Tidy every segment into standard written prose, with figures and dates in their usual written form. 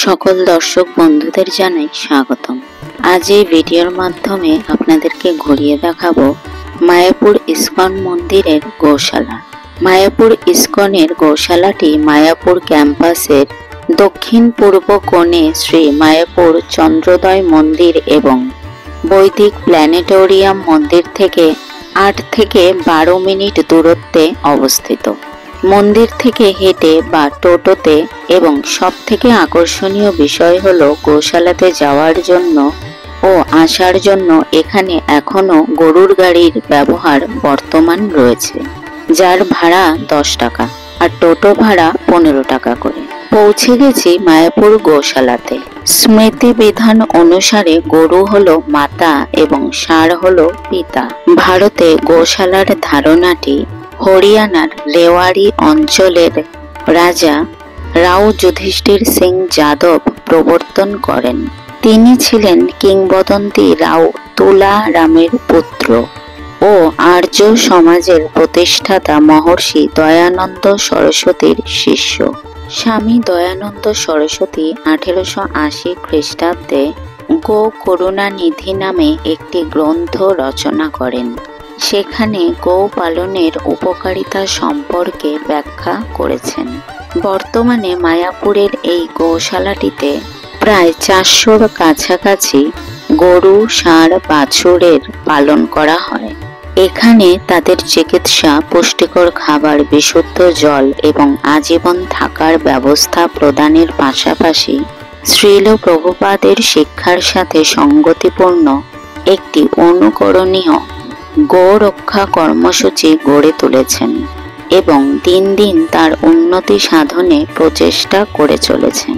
সকল দর্শক বন্ধুদের জানাই স্বাগতম। আজ এই ভিডিওর মাধ্যমে আপনাদেরকে ঘুরিয়ে দেখাবো মায়াপুর ইস্কন মন্দিরের গৌশালা। মায়াপুর ইস্কনের গৌশালাটি মায়াপুর ক্যাম্পাসের দক্ষিণ পূর্ব কোণে শ্রী মায়াপুর চন্দ্রোদয় মন্দির এবং বৈদিক প্ল্যানেটোরিয়াম মন্দির থেকে 8 থেকে 12 মিনিট দূরত্বে অবস্থিত। মন্দির থেকে হেঁটে বা টোটোতে এবং সবথেকে আকর্ষণীয় বিষয় হলো গৌশালাতে যাওয়ার জন্য ও আসার জন্য এখানে এখনো গরুর গাড়ির ব্যবহার বর্তমান রয়েছে, যার ভাড়া 10 টাকা আর টোটো ভাড়া 15 টাকা করে। পৌঁছে গেছি মায়াপুর গৌশালাতে। স্মৃতি বিধান অনুসারে গরু হলো মাতা এবং ষাঁড় হলো পিতা। ভারতে গৌশালার ধারণাটি হরিয়ানার রেওয়াড়ি অঞ্চলের রাজা রাও যুধিষ্ঠির সিং যাদব প্রবর্তন করেন। তিনি ছিলেন কিংবদন্তি রাও তুলা রামের পুত্র ও আর্য সমাজের প্রতিষ্ঠাতা মহর্ষি দয়ানন্দ সরস্বতীর শিষ্য। স্বামী দয়ানন্দ সরস্বতী 1880 খ্রিস্টাব্দে গো করুণানিধি নামে একটি গ্রন্থ রচনা করেন। সেখানে গো পালনের উপকারিতা সম্পর্কে ব্যাখ্যা করেছেন। বর্তমানে মায়াপুরের এই গৌশালাটিতে প্রায় 400-র কাছাকাছি গরু, ষাঁড়, বাছুরের পালন করা হয়। এখানে তাদের চিকিৎসা, পুষ্টিকর খাবার, বিশুদ্ধ জল এবং আজীবন থাকার ব্যবস্থা প্রদানের পাশাপাশি শ্রীল প্রভুপাদের শিক্ষার সাথে সঙ্গতিপূর্ণ একটি অনুকরণীয় গো রক্ষা কর্মসূচি গড়ে তুলেছেন এবং দিন দিন তার উন্নতি সাধনে প্রচেষ্টা করে চলেছেন।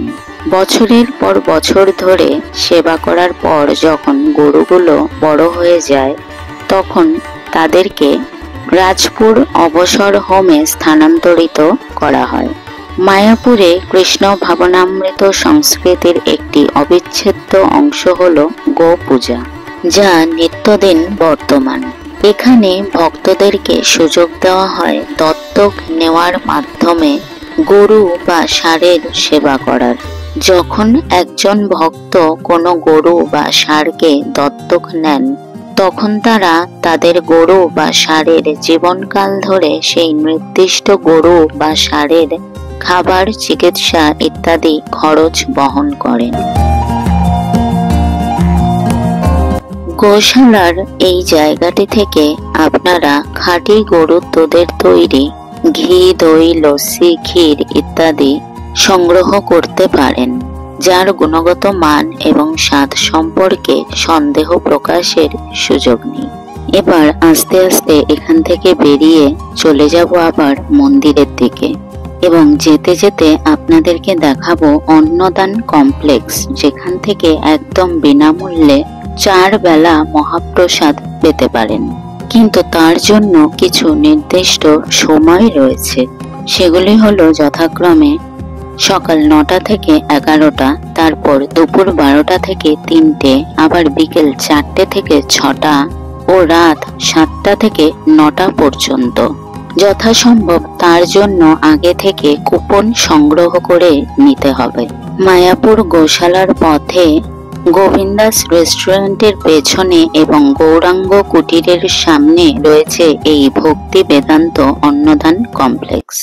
বছরের পর বছর ধরে সেবা করার পর যখন গরুগুলো বড় হয়ে যায় তখন তাদেরকে রাজপুর অবসর হোমে স্থানান্তরিত করা হয়। মায়াপুরে কৃষ্ণ ভাবনামৃত সংস্কৃতির একটি অবিচ্ছেদ্য অংশ হল গো পূজা, যা নিত্যদিন বর্তমান। এখানে ভক্তদেরকে সুযোগ দেওয়া হয় দত্তক নেওয়ার মাধ্যমে গরু বা ষাঁড়ের সেবা করার। যখন একজন ভক্ত কোনো গরু বা ষাঁড়কে দত্তক নেন তখন তারা তাদের গরু বা ষাঁড়ের জীবনকাল ধরে সেই নির্দিষ্ট গরু বা ষাঁড়ের খাবার, চিকিৎসা ইত্যাদি খরচ বহন করেন। গৌশালার এই জায়গাটি থেকে আপনারা খাঁটি গরুর দুধের তৈরি ঘি, দই, লস্যি, ক্ষীর ইত্যাদি সংগ্রহ করতে পারেন, যার গুণগত মান এবং স্বাদ সম্পর্কে সন্দেহ প্রকাশের সুযোগ নেই। এবার আস্তে আস্তে এখান থেকে বেরিয়ে চলে যাব আবার মন্দিরের দিকে এবং যেতে যেতে আপনাদেরকে দেখাবো অন্নদান কমপ্লেক্স, যেখান থেকে একদম বিনামূল্যে 4 বেলা মহাপ্রসাদ পেতে পারেন। কিন্তু তার জন্য কিছু নির্দিষ্ট সময় রয়েছে। সেগুলি হলো যথাক্রমে সকাল 9টা থেকে 11টা, তারপর দুপুর 12টা থেকে 3টে, আবার বিকেল 4টে থেকে 6টা ও রাত 7টা থেকে 9টা পর্যন্ত। যথাসম্ভব তার জন্য আগে থেকে কুপন সংগ্রহ করে নিতে হবে। মায়াপুর গৌশালার পথে গোবিন্দাস রেস্টুরেন্টের পেছনে এবং গৌরাঙ্গ কুটিরের সামনে রয়েছে এই ভক্তি বেদান্ত অন্নদান কমপ্লেক্স।